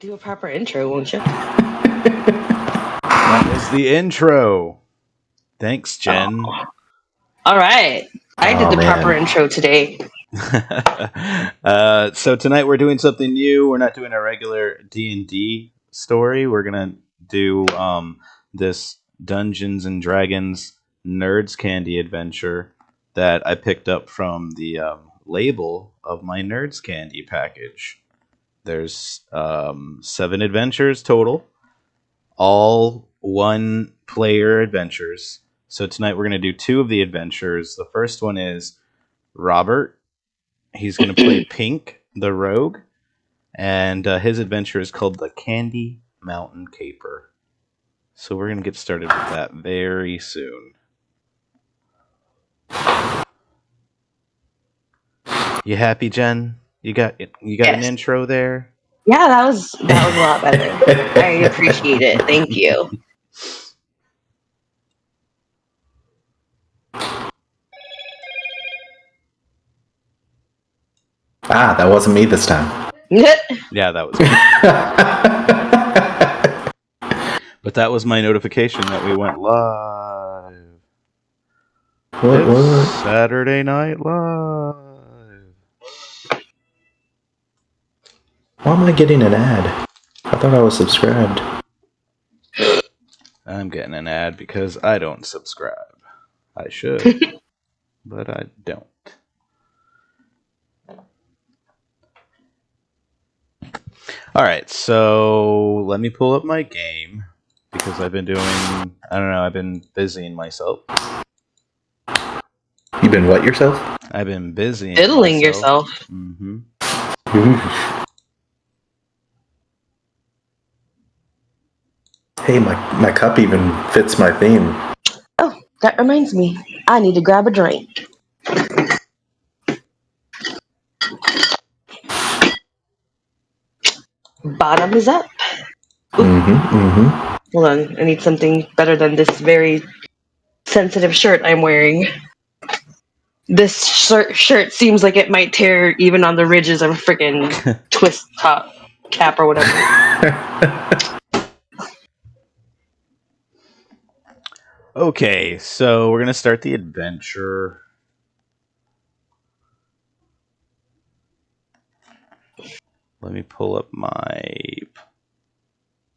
Do a proper intro, won't you? That was the intro. Thanks, Jen. All right. I did the proper intro today. So tonight we're doing something new. We're not doing a regular D&D story. We're going to do this Dungeons and Dragons Nerds Candy adventure that I picked up from the label of my Nerds Candy package. There's 7 adventures total, all one-player adventures. So tonight we're going to do 2 of the adventures. The first one is Robert. He's going to play Pink, the rogue, and his adventure is called the Candy Mountain Caper. So we're going to get started with that very soon. You happy, Jen? You got an intro there? Yeah, that was a lot better. I appreciate it. Thank you. That wasn't me this time. Yeah, that was me. But that was my notification that we went live. What? Saturday Night Live. Why am I getting an ad? I thought I was subscribed. I'm getting an ad because I don't subscribe. I should, but I don't. Alright, so let me pull up my game because I've been I've been busying myself. You've been what yourself? I've been busying Diddling yourself. Mm-hmm. Hey, my cup even fits my theme. Oh, that reminds me. I need to grab a drink. Bottom is up. Hold on. I need something better than this very sensitive shirt I'm wearing. This shirt seems like it might tear even on the ridges of a freaking twist top cap or whatever. Okay, so we're going to start the adventure. Let me pull up my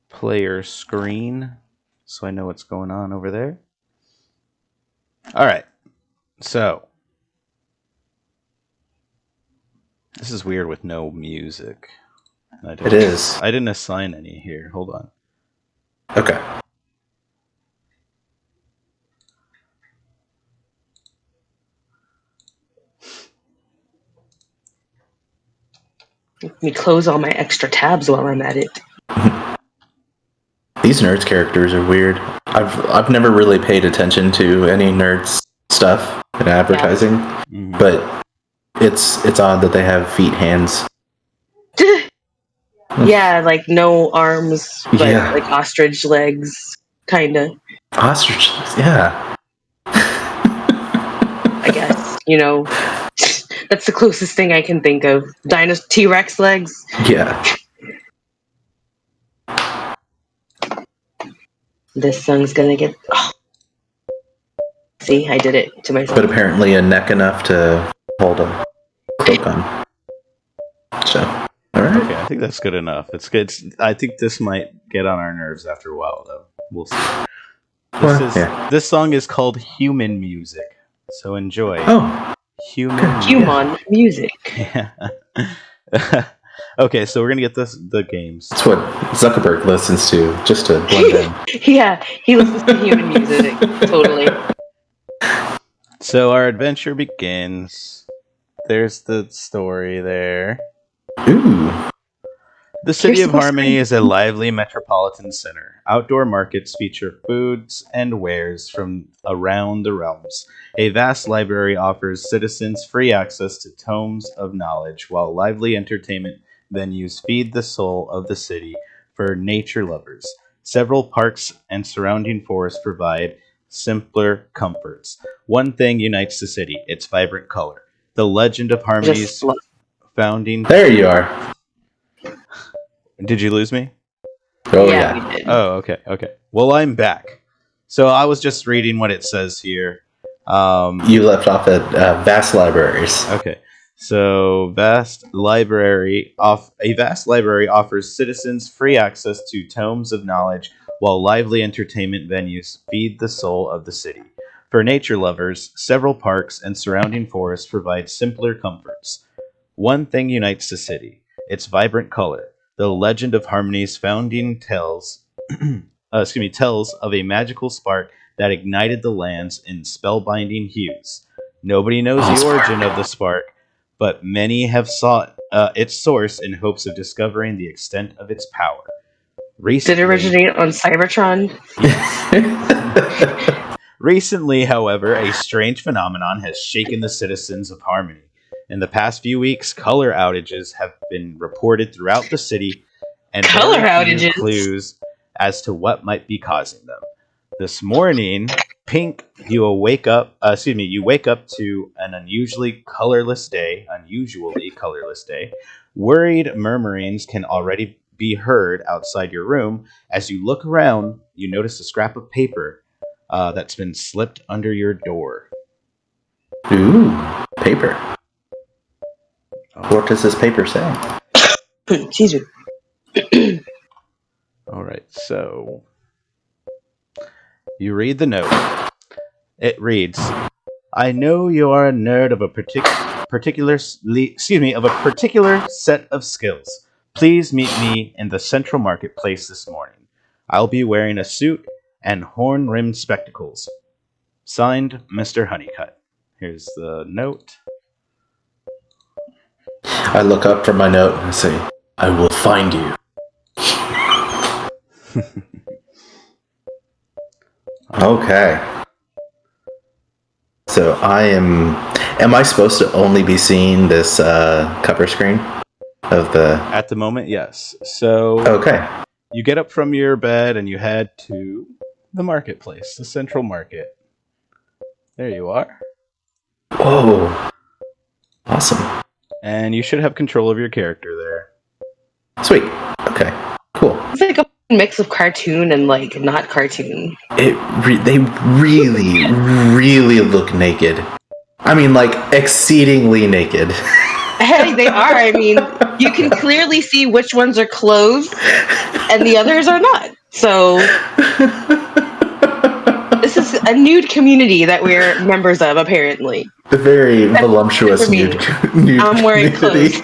player screen so I know what's going on over there. Alright, so this is weird with no music. It is. I didn't assign any here. Hold on. Okay. Let me close all my extra tabs while I'm at it. These nerds characters are weird. I've never really paid attention to any nerds stuff in advertising, but it's odd that they have feet, hands. Yeah, like no arms, but like ostrich legs, kinda. Ostrich legs, yeah. I guess, that's the closest thing I can think of. T-Rex legs. Yeah. This song's gonna get... Oh. See, I did it to myself. But apparently a neck enough to hold a cloak on. So, alright. Okay, I think that's good enough. It's good. I think this might get on our nerves after a while, though. We'll see. This song is called Human Music, so enjoy. Oh. Human music. Yeah. Okay, so we're gonna get the games. That's what Zuckerberg listens to, just to blend in. Yeah, he listens to human music, totally. So our adventure begins. There's the story there. Ooh. The city of Harmony is a lively metropolitan center. Outdoor markets feature foods and wares from around the realms. A vast library offers citizens free access to tomes of knowledge, while lively entertainment venues feed the soul of the city for nature lovers. Several parks and surrounding forests provide simpler comforts. One thing unites the city: its vibrant color. The legend of Harmony's founding... There you are. Did you lose me? Oh, Yeah, yeah. we did. Oh, okay. Well, I'm back. So I was just reading what it says here. You left off at vast libraries. Okay. So a vast library offers citizens free access to tomes of knowledge, while lively entertainment venues feed the soul of the city. For nature lovers, several parks and surrounding forests provide simpler comforts. One thing unites the city: its vibrant color. The legend of Harmony's founding tells of a magical spark that ignited the lands in spellbinding hues. Nobody knows the origin of the spark, but many have sought its source in hopes of discovering the extent of its power. Did it Recently, originate on Cybertron? yes. Recently, however, a strange phenomenon has shaken the citizens of Harmony. In the past few weeks, color outages have been reported throughout the city, and Color very few outages. clues as to what might be causing them. This morning, Pink, you wake up to an unusually colorless day. Worried murmurings can already be heard outside your room. As you look around, you notice a scrap of paper that's been slipped under your door. Ooh, paper. Oh. What does this paper say? Excuse me. All right, so you read the note. It reads, "I know you are a nerd of a particular set of skills. Please meet me in the central marketplace this morning. I'll be wearing a suit and horn-rimmed spectacles. Signed, Mr. Honeycutt." Here's the note. I look up from my note and say, "I will find you." Okay. So am I supposed to only be seeing this cover screen of the... At the moment, yes. So Okay. you get up from your bed and you head to the marketplace, the central market. There you are. Whoa. Awesome. And you should have control of your character there. Sweet. Okay. Cool. It's like a mix of cartoon and like not cartoon. They really, really look naked. I mean, like, exceedingly naked. Hey, they are. I mean, you can clearly see which ones are clothed and the others are not. So this is a nude community that we're members of, apparently. The very voluptuous nude I'm wearing community.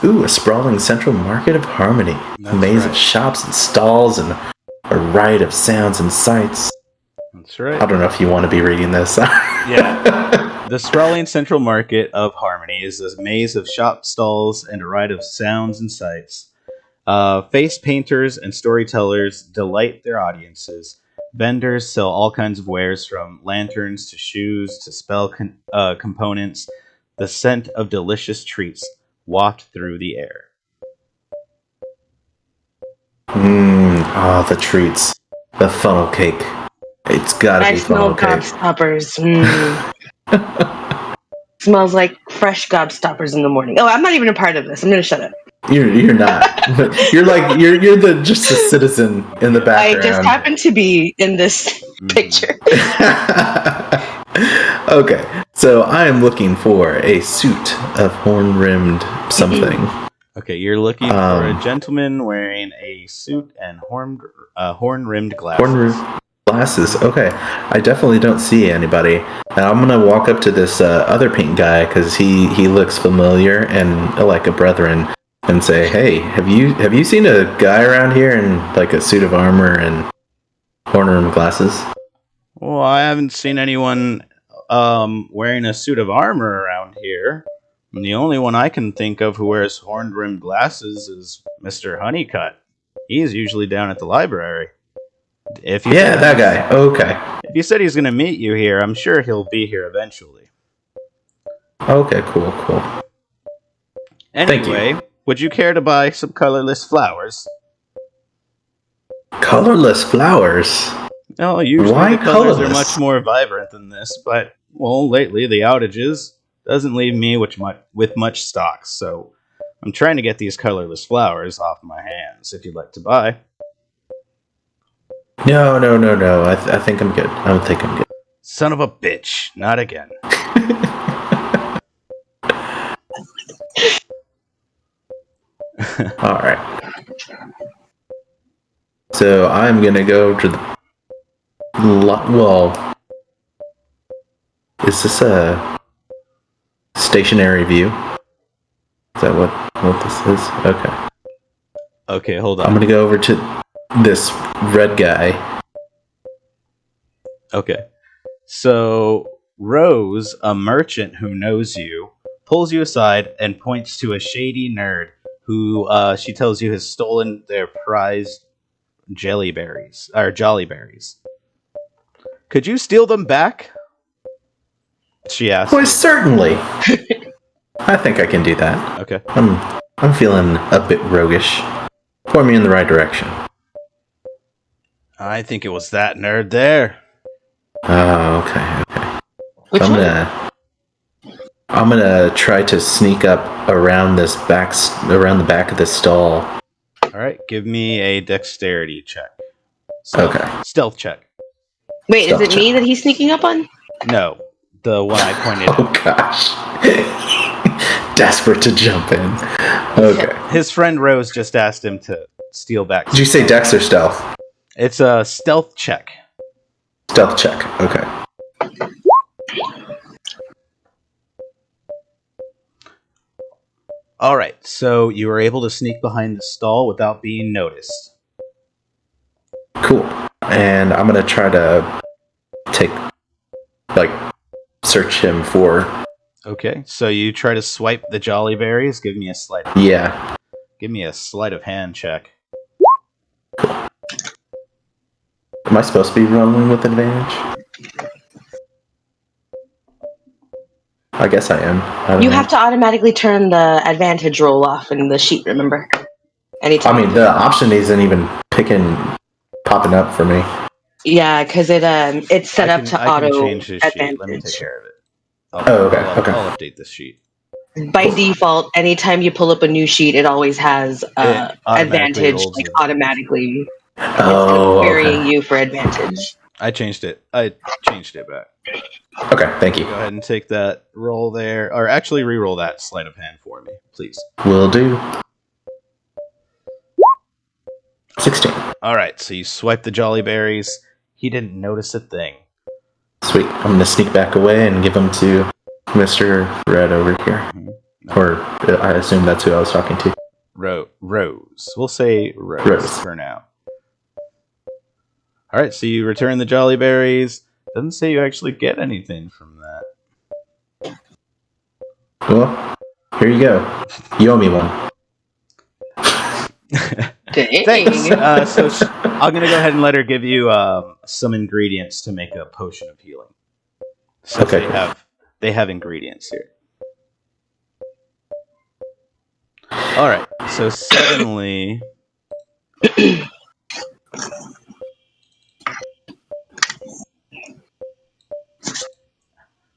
Ooh, a sprawling central market of Harmony. That's A maze right. of shops and stalls and a riot of sounds and sights. That's right. I don't know if you want to be reading this. Yeah. The sprawling central market of Harmony is a maze of shop stalls and a riot of sounds and sights. Face painters and storytellers delight their audiences. Vendors sell all kinds of wares, from lanterns to shoes to spell components. The scent of delicious treats waft through the air. The treats. The funnel cake. It's gotta be funnel cake. I smell gobstoppers. Smells like fresh gobstoppers in the morning. Oh, I'm not even a part of this. I'm gonna shut up. You're not. You're like you're just a citizen in the background. I just happen to be in this picture. Okay, so I am looking for a suit of horn-rimmed something. Okay, you're looking for a gentleman wearing a suit and horn-rimmed glasses. Horn-rimmed glasses. Okay, I definitely don't see anybody. And I'm gonna walk up to this other pink guy because he looks familiar and like a brethren, and say, "Hey, have you seen a guy around here in like a suit of armor and horn-rimmed glasses?" Well, I haven't seen anyone wearing a suit of armor around here. And the only one I can think of who wears horn-rimmed glasses is Mr. Honeycutt. He's usually down at the library. That guy. Okay. If you said he's going to meet you here, I'm sure he'll be here eventually. Okay, cool. Anyway, Thank you. Would you care to buy some colorless flowers? Colorless flowers? No, usually Why the colors colorless? are much more vibrant than this, but, well, lately the outages, doesn't leave me with much stock, so I'm trying to get these colorless flowers off my hands. If you'd like to buy. No. I think I'm good. I don't think I'm good. Son of a bitch! Not again. All right. So I'm gonna go to the. Well, is this a stationary view? Is that what this is? Okay. Okay, hold on. I'm gonna go over to this red guy. Okay. So, Rose, a merchant who knows you, pulls you aside and points to a shady nerd who she tells you has stolen their prized jellyberries, or jollyberries. Could you steal them back? She asks. Why, certainly. I think I can do that. Okay. I'm feeling a bit roguish. Point me in the right direction. I think it was that nerd there. Oh, okay. Which I'm one? I'm gonna try to sneak up around around the back of this stall. All right, give me a dexterity check. Okay. Stealth check. Wait, is it Stealth me check. that he's sneaking up on? No, the one I pointed Oh out. gosh. Desperate to jump in. Okay. His friend Rose just asked him to steal back. Did you say dex or stealth? It's a stealth check. Stealth check. Okay. All right, so you were able to sneak behind the stall without being noticed. Cool. And I'm gonna try to search him for. Okay, so you try to swipe the jolly berries. Give me a sleight. Yeah. Give me a sleight of hand check. Am I supposed to be rolling with advantage? I guess I am. I don't You know. have to automatically turn the advantage roll off in the sheet, remember? Anytime. I mean, the option isn't even popping up for me. Yeah, because it's set up to I can auto change this sheet. advantage. Let me take care of it. Okay. I'll update this sheet. By default, anytime you pull up a new sheet, it always has It automatically advantage, rolls like it. automatically. Oh, Querying okay. you for advantage. I changed it back. Okay, thank you. Go ahead and take that roll there, or actually re-roll that sleight of hand for me, please. Will do. 16. All right, so you swipe the jolly berries. He didn't notice a thing. Sweet. I'm gonna sneak back away and give them to Mr. Red over here. Mm-hmm. Or I assume that's who I was talking to. Rose. We'll say Rose. for now. All right, so you return the jolly berries. Doesn't say you actually get anything from that. Well, here you go. You owe me one. Thanks. So I'm gonna go ahead and let her give you some ingredients to make a potion of healing. So Okay. they have ingredients here. All right. So suddenly,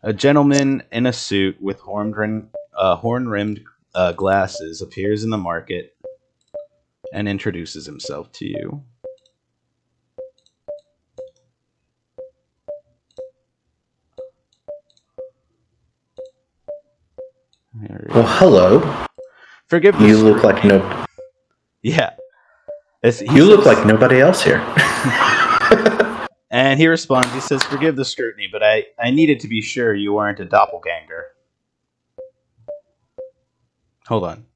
a gentleman in a suit with horn-rimmed glasses appears in the market and introduces himself to you. Well, hello. Forgive the You look scrutiny. like no. Yeah. You look like nobody else here. And he responds, he says, "Forgive the scrutiny, but I needed to be sure you weren't a doppelganger." Hold on.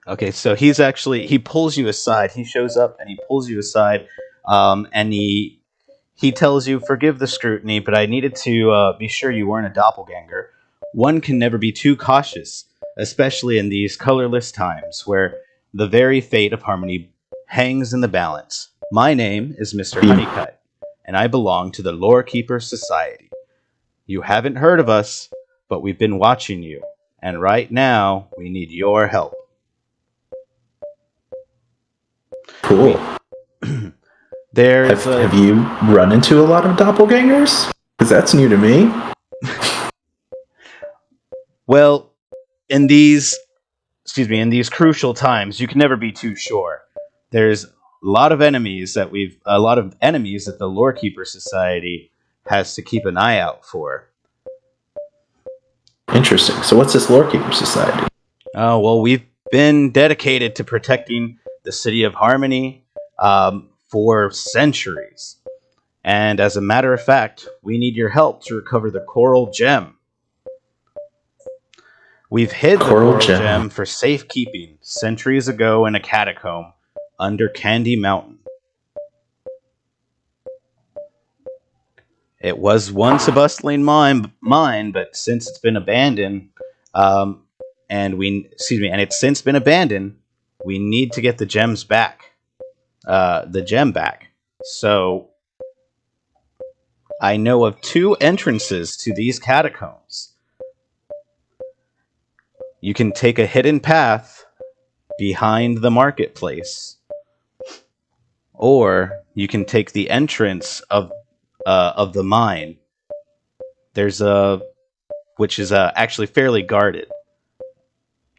Okay, so he pulls you aside. He shows up and he pulls you aside, and he tells you, "Forgive the scrutiny, but I needed to be sure you weren't a doppelganger. One can never be too cautious, especially in these colorless times where the very fate of harmony hangs in the balance. My name is Mr. Honeycutt, and I belong to the Lorekeeper Society. You haven't heard of us, but we've been watching you, and right now we need your help." Cool. Have you run into a lot of doppelgangers? Because that's new to me. Well, in these crucial times, you can never be too sure. There's a lot of enemies that the Lorekeeper Society has to keep an eye out for. Interesting. So what's this Lorekeeper Society? Oh, well, we've been dedicated to protecting the city of Harmony for centuries. And as a matter of fact, we need your help to recover the Coral Gem. We've hid the Coral Gem for safekeeping centuries ago in a catacomb under Candy Mountain. It was once a bustling mine, but since it's been abandoned, and it's since been abandoned, we need to get the gems back. The gem back. So I know of 2 entrances to these catacombs. You can take a hidden path behind the marketplace, or you can take the entrance of the mine. There's which is actually fairly guarded.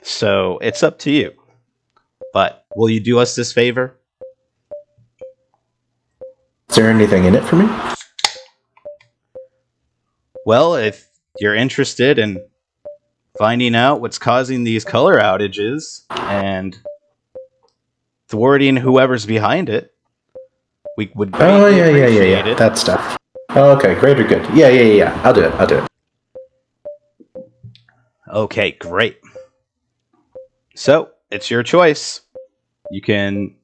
So it's up to you. But will you do us this favor? Is there anything in it for me? Well, if you're interested in finding out what's causing these color outages and thwarting whoever's behind it, we would greatly appreciate it. That stuff. Oh, okay, great or good. Yeah. I'll do it. Okay, great. So, it's your choice. You can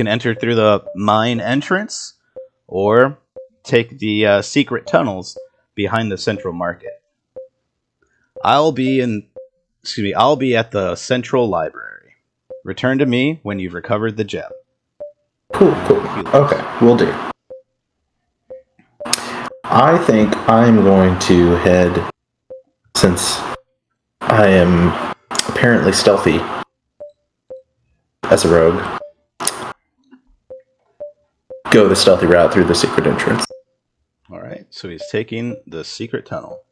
enter through the mine entrance, or take the secret tunnels behind the central market. I'll be at the central library. Return to me when you've recovered the gem. Cool. Okay, will do. I think I'm going to head, since I am apparently stealthy as a rogue, go the stealthy route through the secret entrance. Alright, so he's taking the secret tunnel.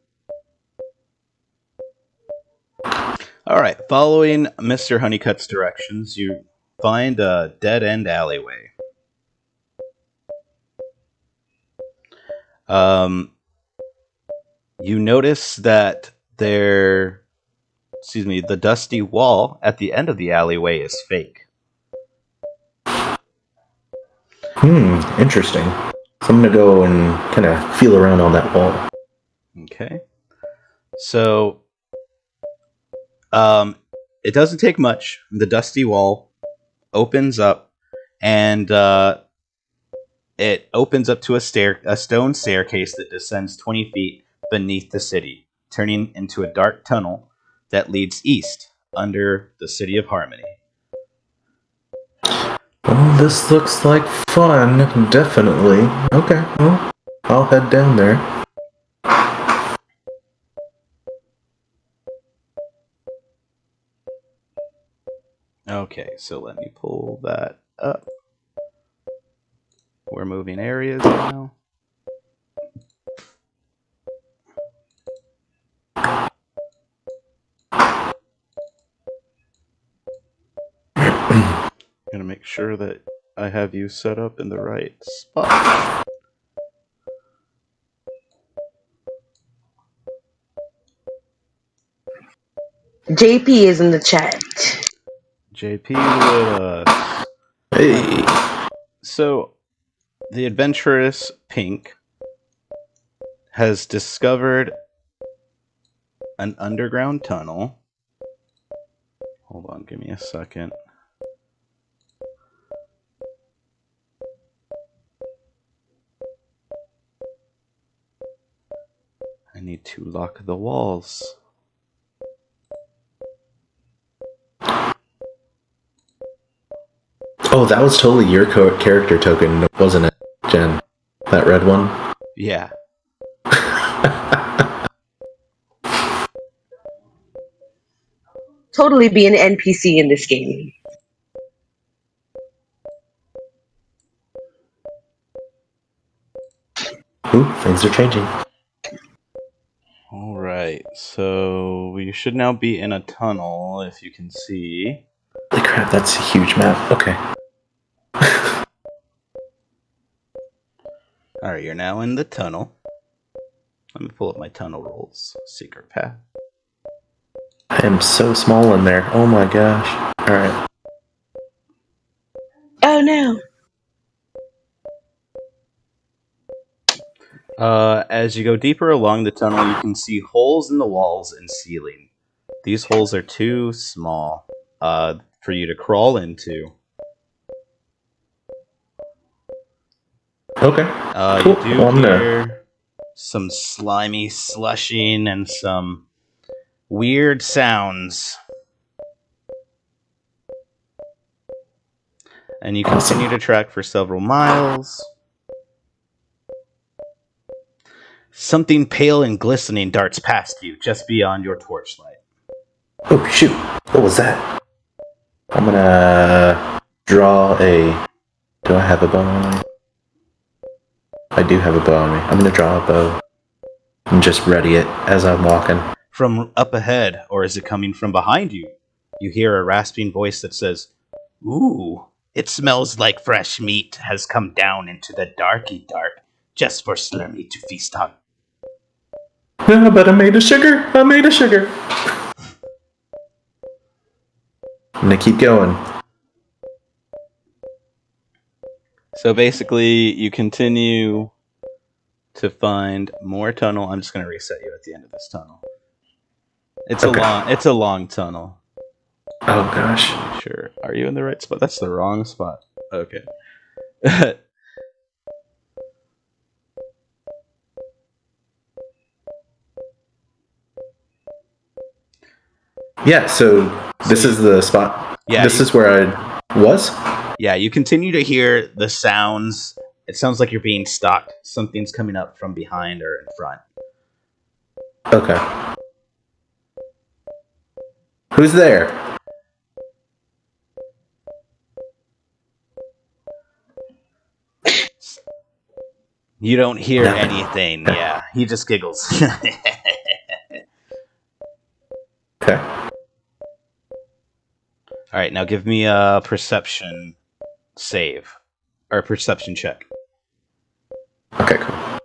Alright, following Mr. Honeycutt's directions, you find a dead-end alleyway. You notice that the dusty wall at the end of the alleyway is fake. Interesting. So I'm going to go and kind of feel around on that wall. Okay. So, it doesn't take much. The dusty wall opens up, and it opens up to a stone staircase that descends 20 feet beneath the city, turning into a dark tunnel that leads east under the city of Harmony. Oh, this looks like fun, definitely. Okay, well, I'll head down there. Okay, so let me pull that up. We're moving areas now. Gonna make sure that I have you set up in the right spot. JP is in the chat. JP with us. Hey. So, the adventurous Pink has discovered an underground tunnel. Hold on, give me a second. I need to lock the walls. Oh, that was totally your character token, wasn't it, Jen? That red one? Yeah. Totally be an NPC in this game. Ooh, things are changing. All right, so you should now be in a tunnel, if you can see. Holy crap, that's a huge map. Okay. All right, you're now in the tunnel. Let me pull up my tunnel rules. Secret path. I am so small in there. Oh my gosh. Alright. Oh no. As you go deeper along the tunnel, you can see holes in the walls and ceiling. These holes are too small for you to crawl into. Okay. You Cool. do Well, hear some slimy slushing and some weird sounds. And you continue to track for several miles. Something pale and glistening darts past you, just beyond your torchlight. Oh, shoot. What was that? I'm gonna draw a... Do I have a bow on me? I do have a bow on me. I'm gonna draw a bow and just ready it as I'm walking. From up ahead, or is it coming from behind you? You hear a rasping voice that says, "Ooh, it smells like fresh meat has come down into the darky dark just for Slurmy to feast on." No, but I made a sugar. I made a sugar. I'm gonna keep going. So basically, you continue to find more tunnel. I'm just going to reset you at the end of this tunnel. It's a long tunnel. Oh gosh. Sure. Are you in the right spot? That's the wrong spot. Okay. Yeah, so this is the spot. Yeah, this is where I was. Yeah, you continue to hear the sounds. It sounds like you're being stalked. Something's coming up from behind or in front. Okay. Who's there? You don't hear Nothing. anything. Yeah, he just giggles. Okay. All right, now give me a perception save or a perception check. Okay, cool.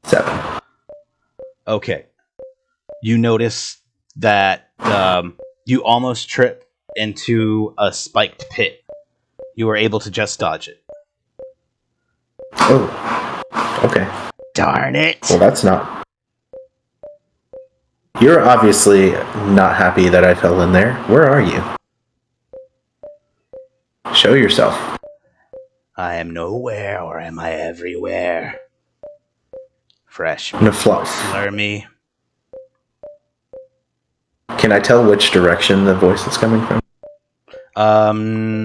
Seven. Okay. You notice that you almost trip into a spiked pit. You were able to just dodge it. Oh. Okay. Darn it! Well, that's not... You're obviously not happy that I fell in there. Where are you? Show yourself. I am nowhere, or am I everywhere? Fresh I'm gonna fly. Slurmy. Can I tell which direction the voice is coming from?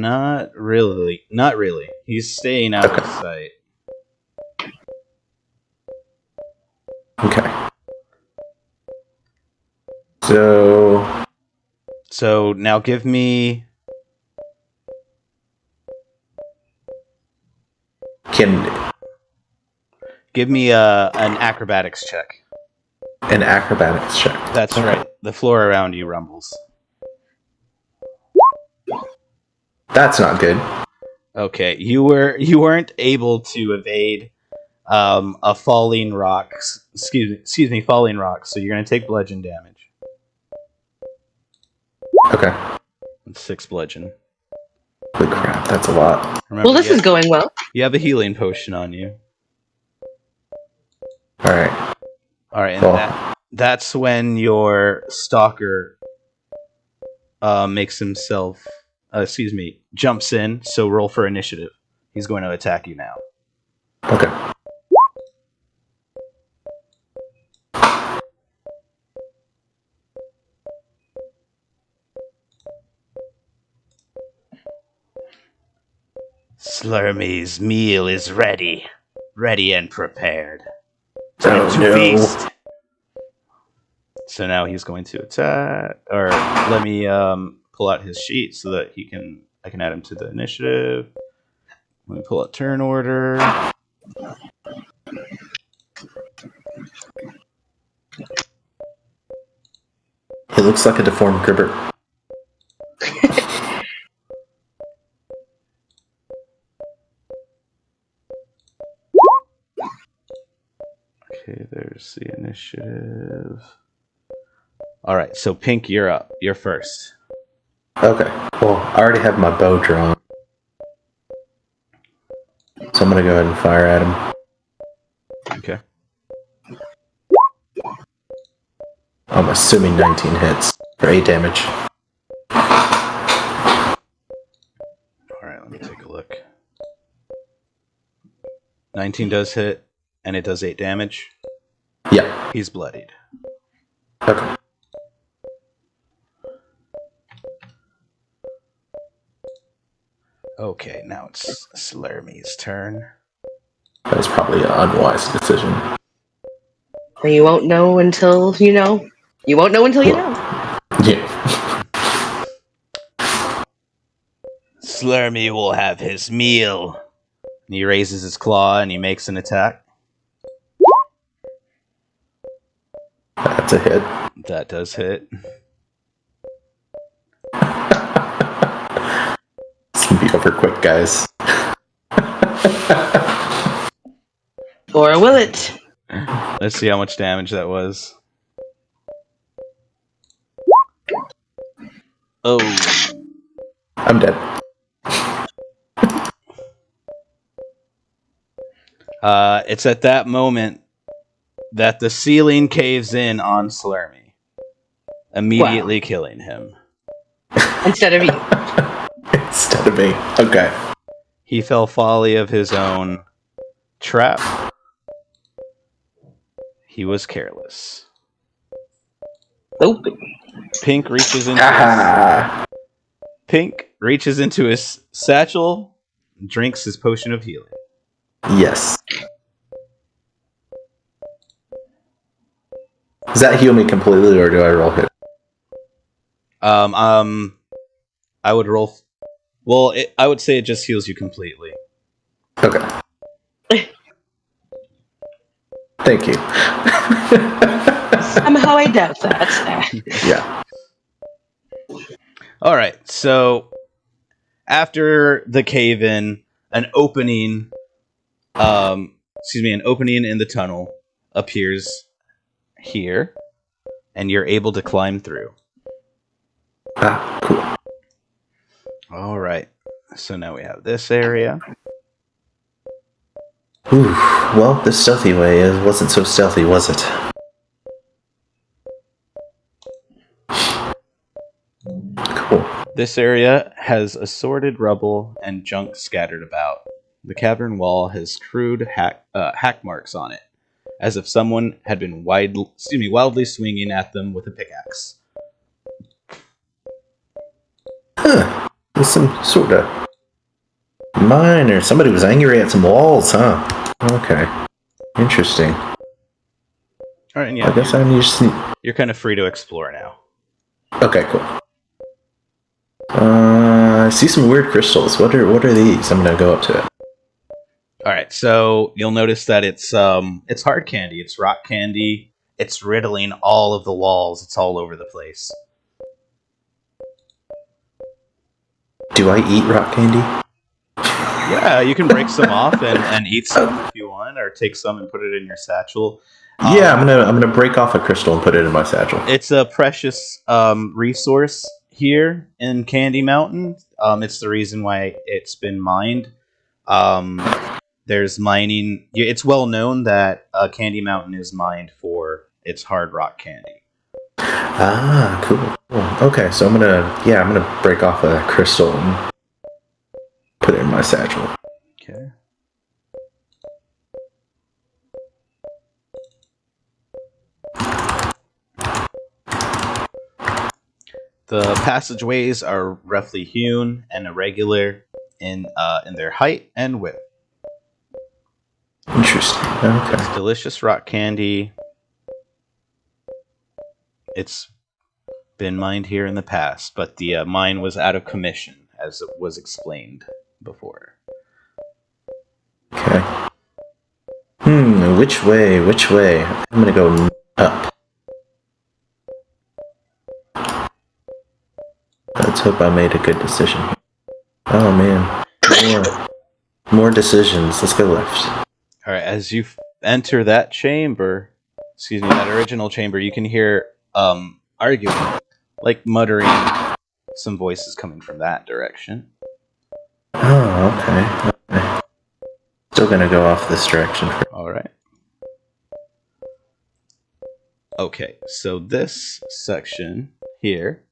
Not really. Not really. He's staying out of sight. Okay. So now give me... Give me an acrobatics check. An acrobatics check. That's right. The floor around you rumbles. That's not good. Okay, you weren't able to evade a falling rock. Excuse me, falling rock. So you're gonna take bludgeon damage. Okay. 6 bludgeon. Holy crap, that's a lot. Remember, Well, this is going well. You have a healing potion on you. All right. And that's when your stalker makes himself, jumps in. So roll for initiative. He's going to attack you now. Okay. Slurmy's meal is ready and prepared. Time to no. feast. So now he's going to attack, or let me pull out his sheet so that I can add him to the initiative. Let me pull out turn order. He looks like a deformed Gribbert. Okay, there's the initiative. All right, so Pink, you're up. You're first. Okay. Well, I already have my bow drawn. So I'm going to go ahead and fire at him. Okay. I'm assuming 19 hits for 8 damage. All right, let me take a look. 19 does hit, and it does 8 damage. Yeah. He's bloodied. Okay. Okay, now it's Slurmy's turn. That was probably an unwise decision. You won't know until you know. You won't know until you know. Yeah. Slurmy will have his meal. And he raises his claw and he makes an attack. That's a hit. That does hit. It's going to be over quick, guys. Or will it? Let's see how much damage that was. Oh. I'm dead. It's at that moment that the ceiling caves in on Slurmy, immediately killing him. Instead of you. Instead of me. Okay. He fell folly of his own trap. He was careless. Nope. Pink reaches into his satchel, drinks his potion of healing. Yes. Does that heal me completely, or do I roll hit? I would roll. I would say it just heals you completely. Okay. Thank you. Somehow I doubt that. Yeah. All right. So after the cave-in, an opening in the tunnel appears here, and you're able to climb through. Ah, cool. All right. So now we have this area. Ooh, well, the stealthy way wasn't so stealthy, was it? Cool. This area has assorted rubble and junk scattered about. The cavern wall has crude hack marks on it, as if someone had been wildly swinging at them with a pickaxe. Huh. There's some sort of mine, or somebody was angry at some walls, huh? Okay. Interesting. All right, and yeah, I guess you're kind of free to explore now. Okay, cool. I see some weird crystals. What are these? I'm gonna go up to it. All right, so you'll notice that it's hard candy. It's rock candy. It's riddling all of the walls. It's all over the place. Do I eat rock candy? Yeah, you can break some off and eat some if you want, or take some and put it in your satchel. Yeah, I'm gonna break off a crystal and put it in my satchel. It's a precious resource here in Candy Mountain. It's the reason why it's been mined. There's mining. It's well known that Candy Mountain is mined for its hard rock candy. Ah, cool. Okay, so I'm gonna break off a crystal and put it in my satchel. Okay. The passageways are roughly hewn and irregular in their height and width. Interesting. Okay. It's delicious rock candy. It's been mined here in the past, but the mine was out of commission, as it was explained before. Okay. Which way? Which way? I'm gonna go up. Let's hope I made a good decision. Oh man. More decisions. Let's go left. All right, as you enter that chamber, that original chamber, you can hear arguing, like muttering, some voices coming from that direction. Oh, okay. Still gonna go off this direction. All right. Okay, so this section here,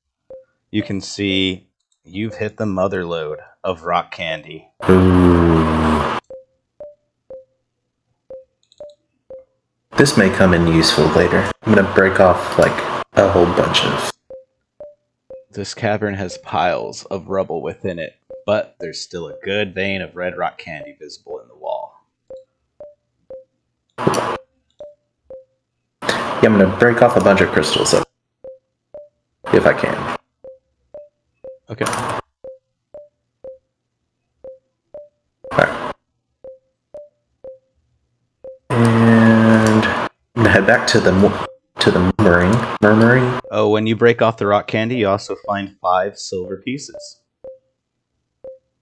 you can see you've hit the mother lode of rock candy. Ooh. This may come in useful later. I'm gonna break off like a whole bunch of. This cavern has piles of rubble within it, but there's still a good vein of red rock candy visible in the wall. Yeah, I'm gonna break off a bunch of crystals up. If I can. Okay. Alright. And I'm gonna head back to the murmuring. Oh, when you break off the rock candy, you also find 5 silver pieces.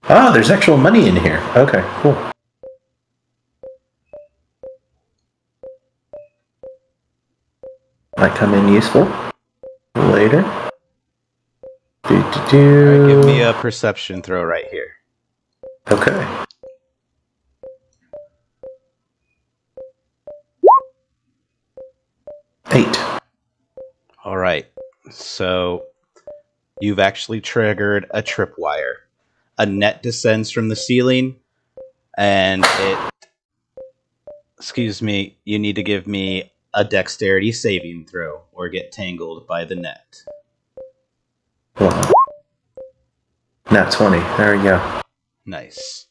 Ah, there's actual money in here. Okay, cool. Might come in useful later. Alright, give me a perception throw right here. Okay. Eight. Alright, so you've actually triggered a tripwire. A net descends from the ceiling, and you need to give me a dexterity saving throw, or get tangled by the net. Well, nat 20. There we go. Nice.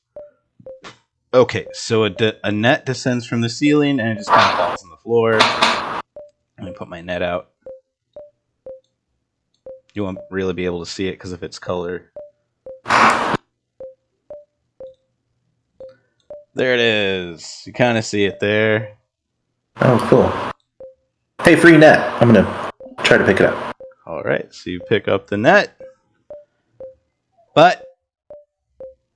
Okay, so a net descends from the ceiling, and it just kind of falls on the floor. Let me put my net out. You won't really be able to see it because of its color. There it is. You kind of see it there. Oh, cool. Hey, free net. I'm gonna try to pick it up. Alright, so you pick up the net. But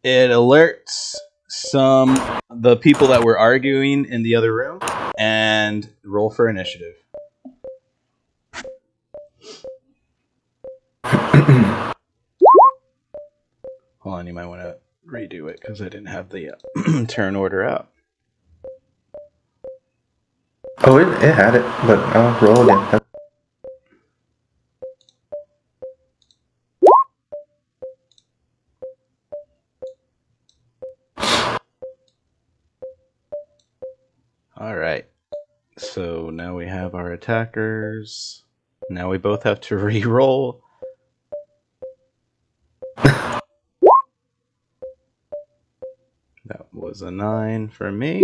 it alerts the people that were arguing in the other room, and roll for initiative. Hold on, you might want to redo it because I didn't have the turn order out. Oh, it had it, but I'll roll again. Alright, so now we have our attackers. Now we both have to re-roll. That was a 9 for me.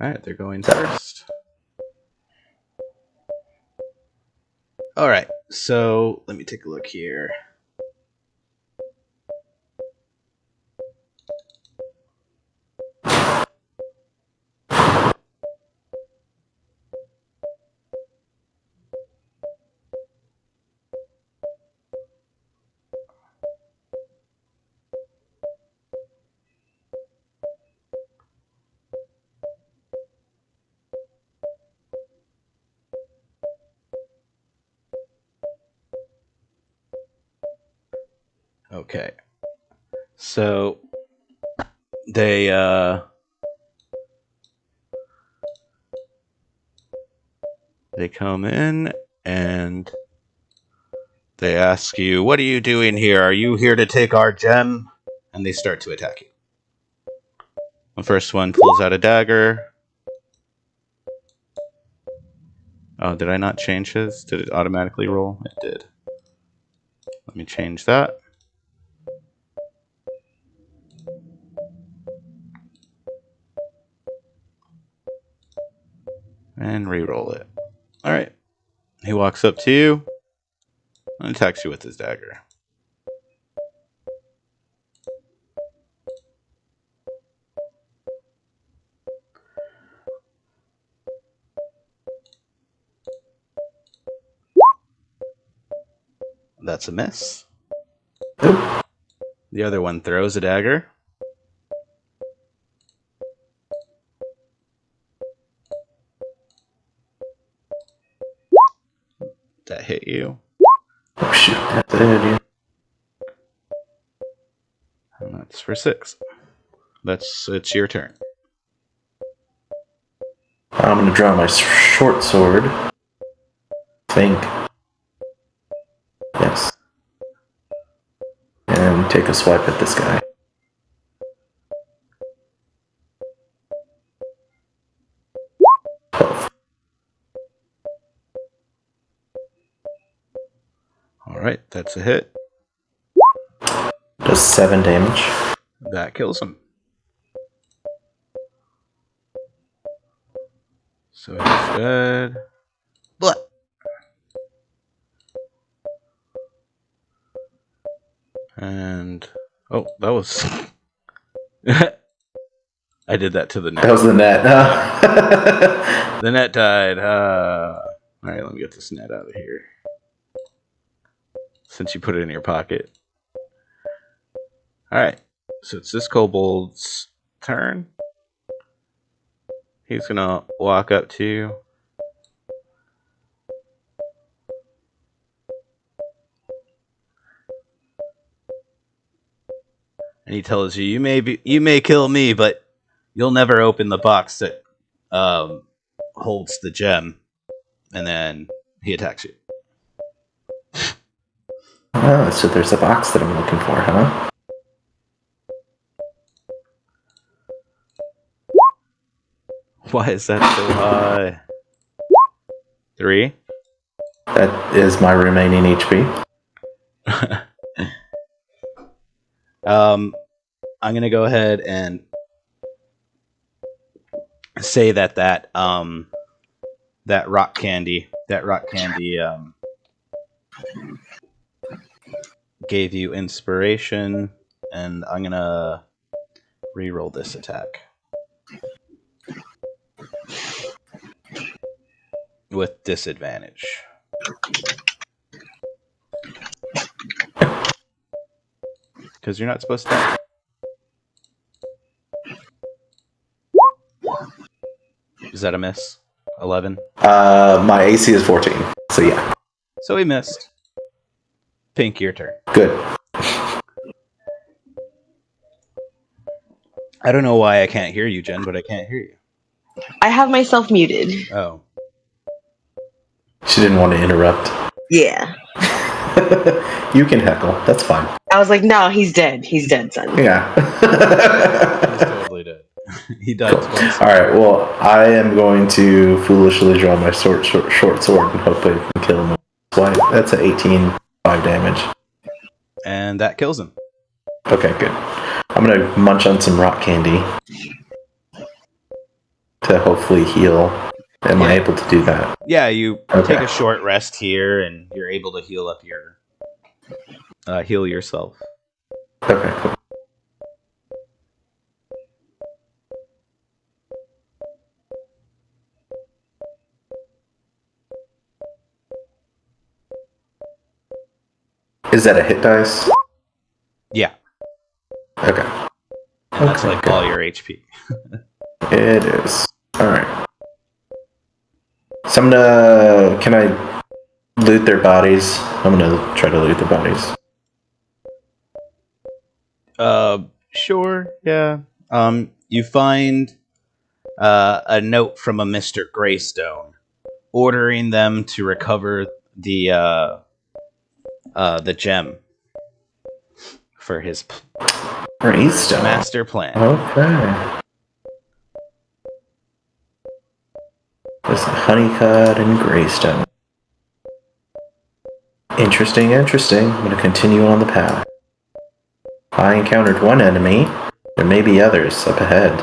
Alright, they're going first. Alright, so let me take a look here. Okay. So they come in and they ask you, "What are you doing here? Are you here to take our gem?" And they start to attack you. The first one pulls out a dagger. Oh, did I not change his? Did it automatically roll? It did. Let me change that. And re-roll it. Alright. He walks up to you. and attacks you with his dagger. That's a miss. The other one throws a dagger. That hit you. Oh shoot, that's it, yeah. And that's for 6. It's your turn. I'm gonna draw my short sword. Think. Yes. And take a swipe at this guy. Alright, that's a hit. Does 7 damage. That kills him. So he's dead. Blah. And oh, that was I did that to the net. That was the net. The net died. Alright, let me get this net out of here. Since you put it in your pocket. Alright, so it's this kobold's turn. He's gonna walk up to you. And he tells you, you may kill me, but you'll never open the box that holds the gem. And then he attacks you. Oh, so there's a box that I'm looking for, huh? Why is that so high? 3. That is my remaining HP. I'm gonna go ahead and say that rock candy gave you inspiration, and I'm gonna re-roll this attack with disadvantage. Because you're not supposed to. Is that a miss? 11? My AC is 14, so yeah. So he missed. Pink, your turn. Good. I don't know why I can't hear you, Jen, but I can't hear you. I have myself muted. Oh. She didn't want to interrupt. Yeah. You can heckle. That's fine. I was like, no, he's dead. He's dead, son. Yeah. He's totally dead. He died twice. Alright, well, I am going to foolishly draw my short sword and hope I can kill him. That's an 18, 5 damage. And that kills him. Okay, good. I'm going to munch on some rock candy to hopefully heal. Am I able to do that? Yeah, you take a short rest here, and you're able to heal up heal yourself. Okay, cool. Is that a hit dice? Yeah. Okay. And that's like all your HP. It is. Alright. So I'm gonna... Can I loot their bodies? I'm gonna try to loot their bodies. Sure, yeah. You find a note from a Mr. Greystone ordering them to recover the gem for his Greystone. master plan. Okay. There's Honeycut and Greystone. Interesting. I'm going to continue on the path. I encountered one enemy. There may be others up ahead.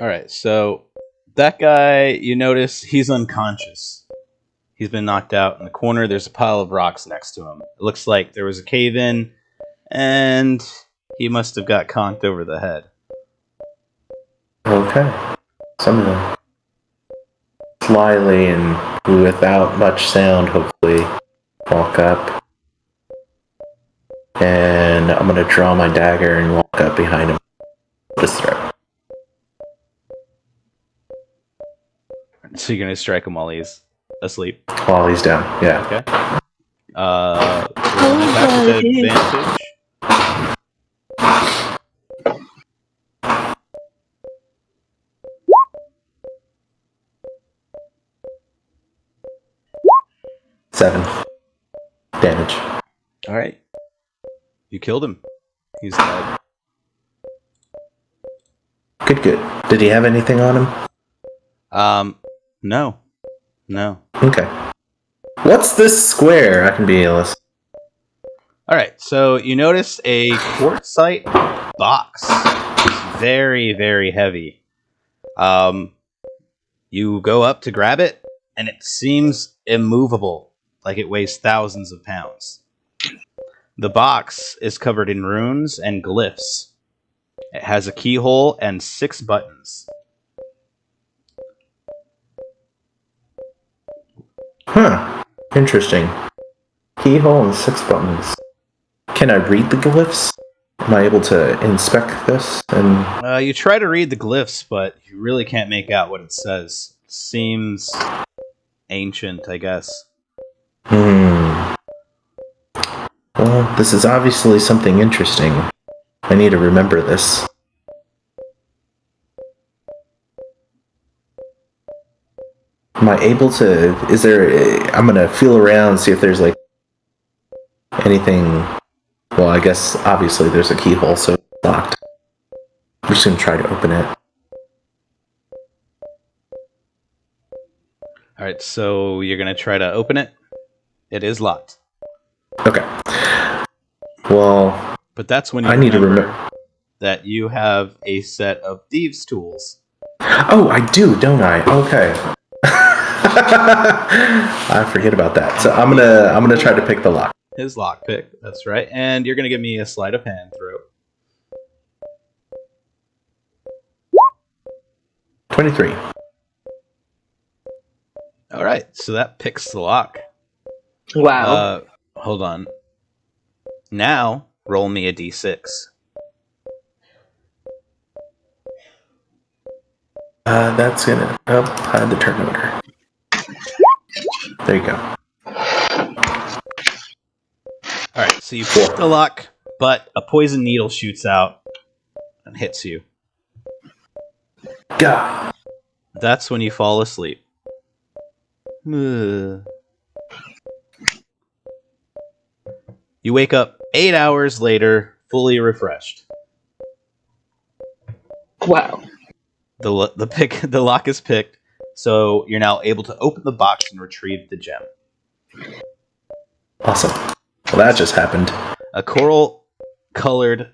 Alright, so that guy, you notice he's unconscious. He's been knocked out. In the corner, there's a pile of rocks next to him. It looks like there was a cave-in, and he must have got conked over the head. Okay. So I'm gonna slyly and without much sound, hopefully, walk up. And I'm gonna draw my dagger and walk up behind him. His throat. So you're going to strike him while he's asleep. While he's down, yeah. Okay. Roll an attack with advantage. Seven damage. All right. You killed him. He's dead. Good. Did he have anything on him? No. Okay. What's this square? I can be Alice. All right. So you notice a quartzite box. It's very, very heavy. You go up to grab it, and it seems immovable, like it weighs thousands of pounds. The box is covered in runes and glyphs. It has a keyhole and 6 buttons. Huh. Interesting. Keyhole and 6 buttons. Can I read the glyphs? Am I able to inspect this? And You try to read the glyphs, but you really can't make out what it says. Seems ancient, I guess. Well, this is obviously something interesting. I need to remember this. Am I able to... I'm gonna feel around, see if there's, like, anything... Well, I guess, obviously, there's a keyhole, so it's locked. I'm just gonna try to open it. Alright, so you're going to try to open it. It is locked. Okay. Well... But that's when you need to remember that you have a set of thieves' tools. Oh, I do, don't I? Okay. I forget about that. So I'm gonna try to pick the lock. His lockpick, that's right. And you're going to give me a sleight of hand throw. 23. All right, so that picks the lock. Wow. Hold on. Now, roll me a d6. That's gonna hide the turn order. There you go. All right, so you pick the lock, but a poison needle shoots out and hits you. God. That's when you fall asleep. You wake up 8 hours later, fully refreshed. Wow. The lock is picked, so you're now able to open the box and retrieve the gem. Awesome. Well, that just happened. A coral-colored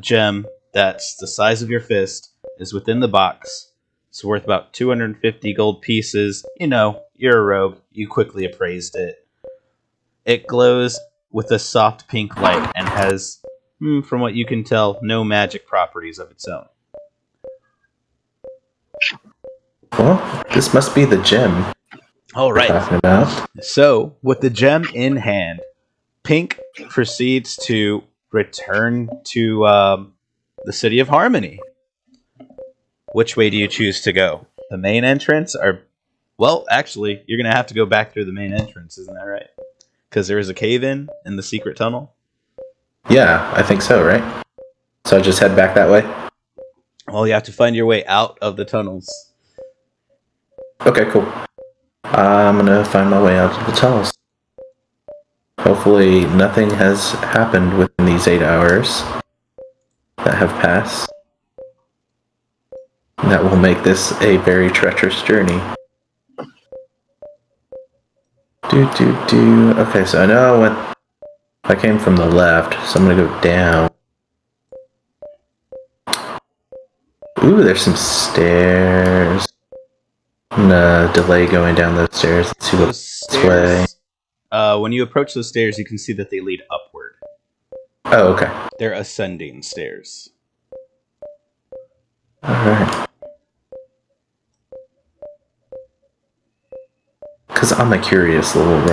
gem that's the size of your fist is within the box. It's worth about 250 gold pieces. You know, you're a rogue. You quickly appraised it. It glows with a soft pink light and has, from what you can tell, no magic properties of its own. Well, this must be the gem. All right. Talking about. So, with the gem in hand, Pink proceeds to return to the City of Harmony. Which way do you choose to go? The main entrance? Well, actually, you're going to have to go back through the main entrance, isn't that right? Because there is a cave-in in the secret tunnel? Yeah, I think so, right? So I just head back that way? Well, you have to find your way out of the tunnels. Okay, cool. I'm gonna find my way out of the tunnels. Hopefully nothing has happened within these 8 hours that have passed. That will make this a very treacherous journey. Okay, so I know I came from the left, so I'm gonna go down. Ooh, there's some stairs. I'm gonna delay going down those stairs. Let's see Those what's way. stairs, when you approach those stairs, you can see that they lead upward. Oh, okay. They're ascending stairs. Alright. Because I'm a curious little.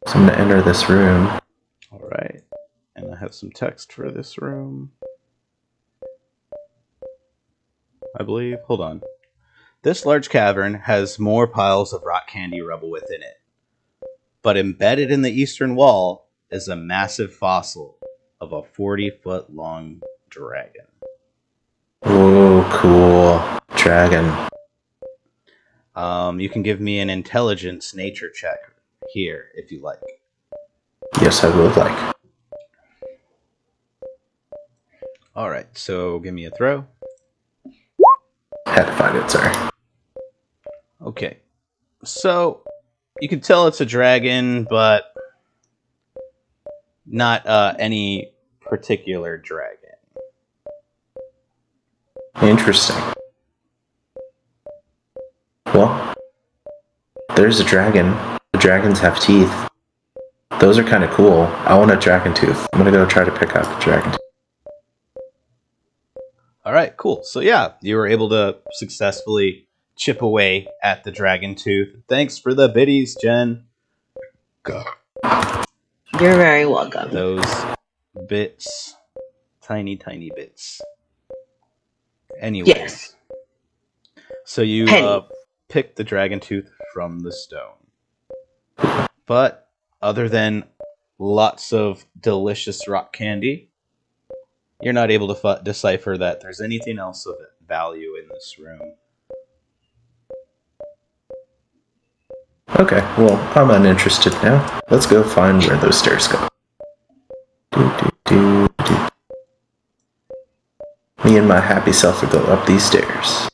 So I'm gonna enter this room. Alright. And I have some text for this room. I believe. Hold on. This large cavern has more piles of rock candy rubble within it. But embedded in the eastern wall is a massive fossil of a 40-foot long dragon. Oh, cool. Dragon. You can give me an intelligence nature check here if you like. Yes, I would like. Alright, so give me a throw. Had to find it, sorry. Okay. So, you can tell it's a dragon, but not any particular dragon. Interesting. Well, there's a dragon. The dragons have teeth. Those are kind of cool. I want a dragon tooth. I'm gonna go try to pick up a dragon tooth. Alright, cool. So yeah, you were able to successfully chip away at the dragon tooth. Thanks for the biddies, Jen. You're very welcome. Those bits. Tiny, tiny bits. Anyways. Yes. So you pick the dragon tooth from the stone. But other than lots of delicious rock candy, you're not able to decipher that there's anything else of value in this room. Okay, well, I'm uninterested now. Let's go find where those stairs go. Me and my happy self will go up these stairs.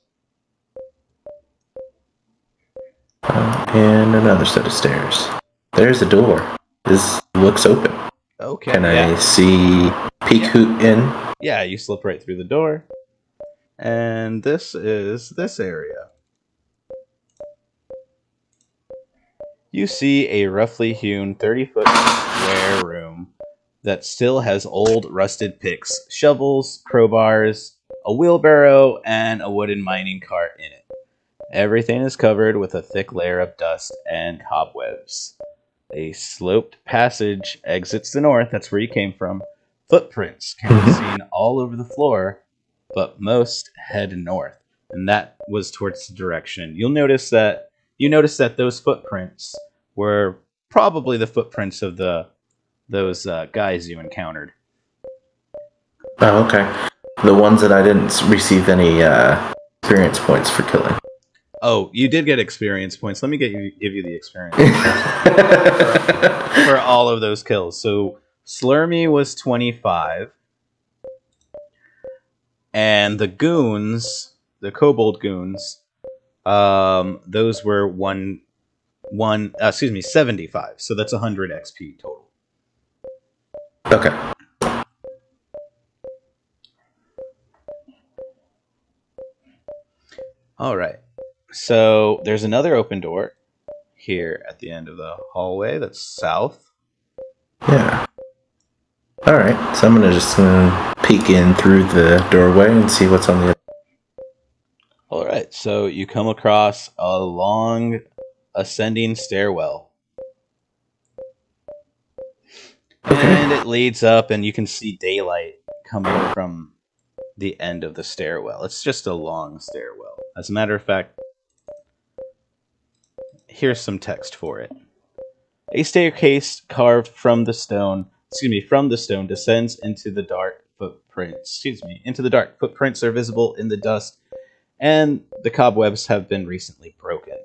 And another set of stairs. There's a door. This looks open. Okay. Can I see peek hoot in? Yeah, you slip right through the door. And this is this area. You see a roughly hewn 30-foot square room that still has old rusted picks, shovels, crowbars, a wheelbarrow, and a wooden mining cart in it. Everything is covered with a thick layer of dust and cobwebs. A sloped passage exits the north, that's where you came from. Footprints can be seen all over the floor, but most head north, and that was towards the direction. You notice that those footprints were probably the footprints of those guys you encountered. Oh, okay. The ones that I didn't receive any experience points for killing. Oh, you did get experience points. Let me give you the experience for all of those kills. So Slurmy was 25, and the goons, the kobold goons, those were 75. So that's 100 XP total. Okay. All right. So there's another open door here at the end of the hallway. That's south. Yeah. Alright, so I'm gonna just peek in through the doorway and see what's on the other. All right. So you come across a long ascending stairwell. Okay. And it leads up, and you can see daylight coming from the end of the stairwell. It's just a long stairwell. As a matter of fact, here's some text for it. A staircase carved from the stone descends into the dark footprints. Into the dark. Footprints are visible in the dust, and the cobwebs have been recently broken.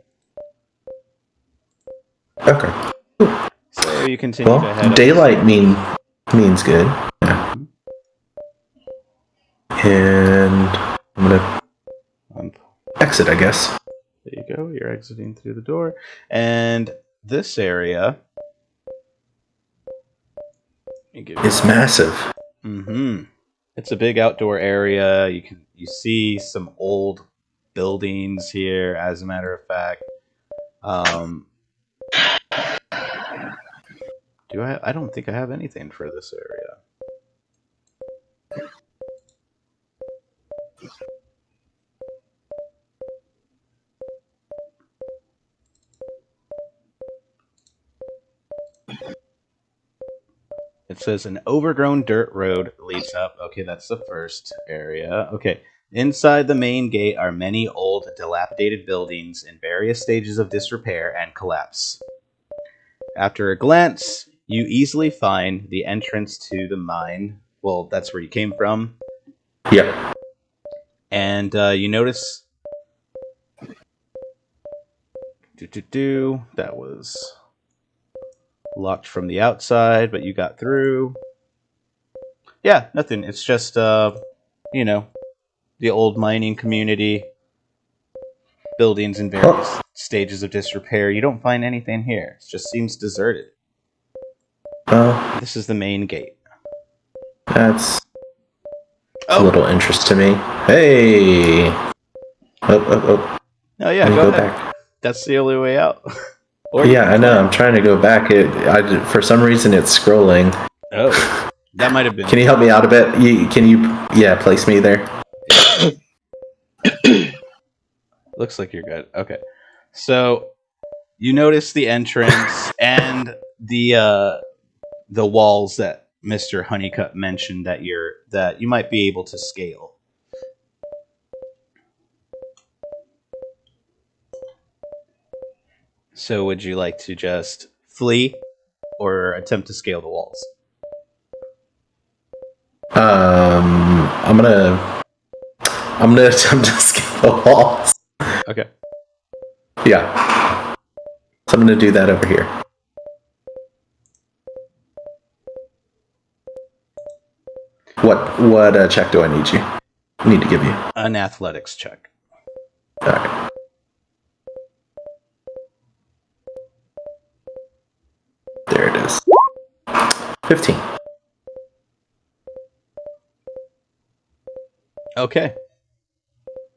Okay. So you continue to head Well, up. daylight means good. Yeah. And I'm gonna exit, I guess. There you go. You're exiting through the door. And this area It's massive. Mm-hmm. It's a big outdoor area. You see some old buildings here. As a matter of fact, um, do I? I don't think I have anything for this area. It says an overgrown dirt road leads up. Okay, that's the first area. Okay. Inside the main gate are many old, dilapidated buildings in various stages of disrepair and collapse. After a glance, you easily find the entrance to the mine. Well, that's where you came from. Yep. And you notice. That was locked from the outside, but you got through. Yeah, nothing. It's just, you know, the old mining community, buildings in various stages of disrepair. You don't find anything here. It just seems deserted. Well, This is the main gate. that's a little interest to me. Hey! Oh. Oh, yeah, go ahead. Back. That's the only way out. Or yeah, I know. I'm trying to go back. For some reason, it's scrolling. Oh, that might have been. Can you help me out a bit? Can you place me there? Looks like you're good. Okay. So, you notice the entrance and the walls that Mr. Honeycutt mentioned that you might be able to scale. So would you like to just flee or attempt to scale the walls? I'm gonna attempt to scale the walls. Okay. Yeah. So I'm gonna do that over here. What check do I need to give you? An athletics check. All right. There it is. 15. Okay.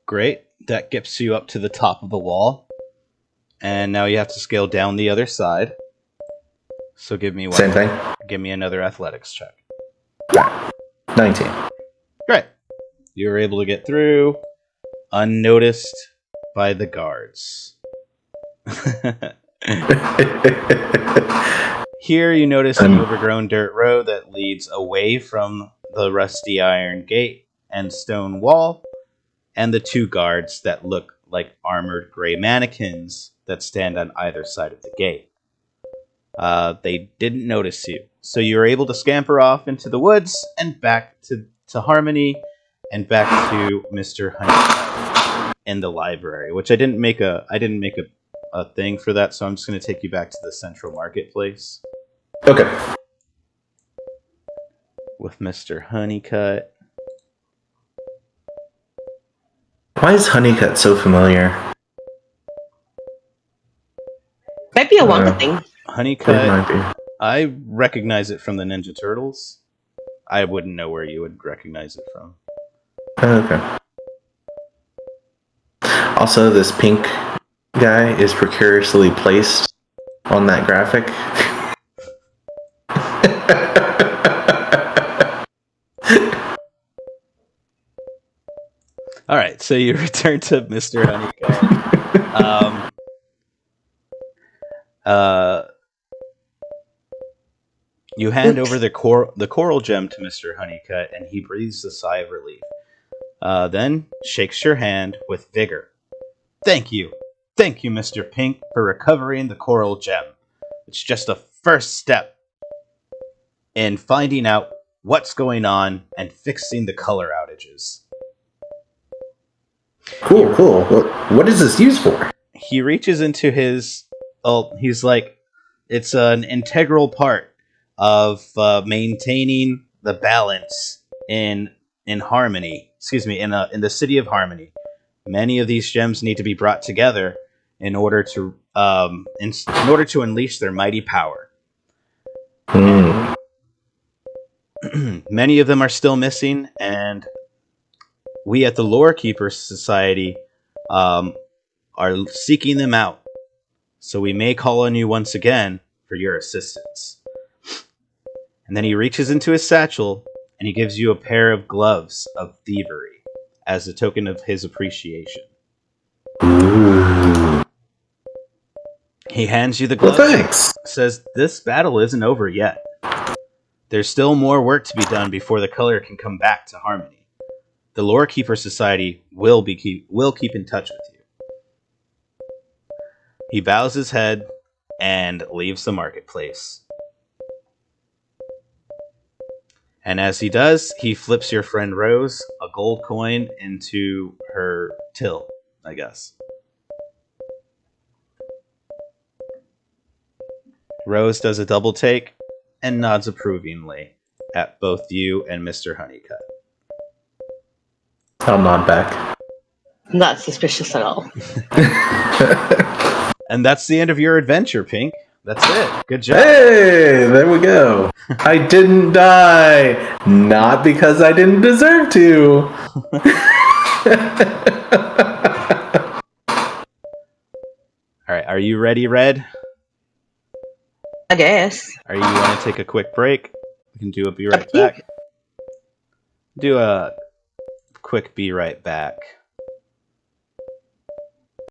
Great. That gets you up to the top of the wall. And now you have to scale down the other side. So give me one. Same thing? Give me another athletics check. 19. Great. You were able to get through unnoticed by the guards. Here you notice an overgrown dirt road that leads away from the rusty iron gate and stone wall, and the two guards that look like armored gray mannequins that stand on either side of the gate. They didn't notice you, so you were able to scamper off into the woods and back to Harmony and back to Mr. Honeycutt in the library, which I didn't make a thing for that, so I'm just going to take you back to the central marketplace. Okay. With Mr. Honeycutt. Why is Honeycutt so familiar? Might be a Wonka thing. Honeycutt, I recognize it from the Ninja Turtles. I wouldn't know where you would recognize it from. Okay. Also, this pink guy is precariously placed on that graphic. All right, so you return to Mr. Honeycutt. You hand over the coral gem to Mr. Honeycutt, and he breathes a sigh of relief. Then shakes your hand with vigor. Thank you, Mr. Pink, for recovering the coral gem. It's just a first step in finding out what's going on and fixing the color outages. Cool. What is this used for? He reaches into his... he's like, it's an integral part of maintaining the balance in Harmony. Excuse me, in the city of Harmony. Many of these gems need to be brought together in order to unleash their mighty power. Many of them are still missing, and we at the Lorekeeper Society are seeking them out. So we may call on you once again for your assistance. And then he reaches into his satchel and he gives you a pair of gloves of thievery as a token of his appreciation. Ooh. He hands you the Well, gloves thanks. and says, "This battle isn't over yet. There's still more work to be done before the color can come back to harmony. The Lorekeeper Society will keep in touch with you." He bows his head and leaves the marketplace. And as he does, he flips your friend Rose a gold coin into her till, I guess. Rose does a double take and nods approvingly at both you and Mr. Honeycutt. I'll nod back. Not suspicious at all. And that's the end of your adventure, Pink. That's it. Good job. Hey, there we go. I didn't die. Not because I didn't deserve to. All right, are you ready, Red? I guess. Are you want to take a quick break? We can do a be right Up to you. back. Do a quick be right back.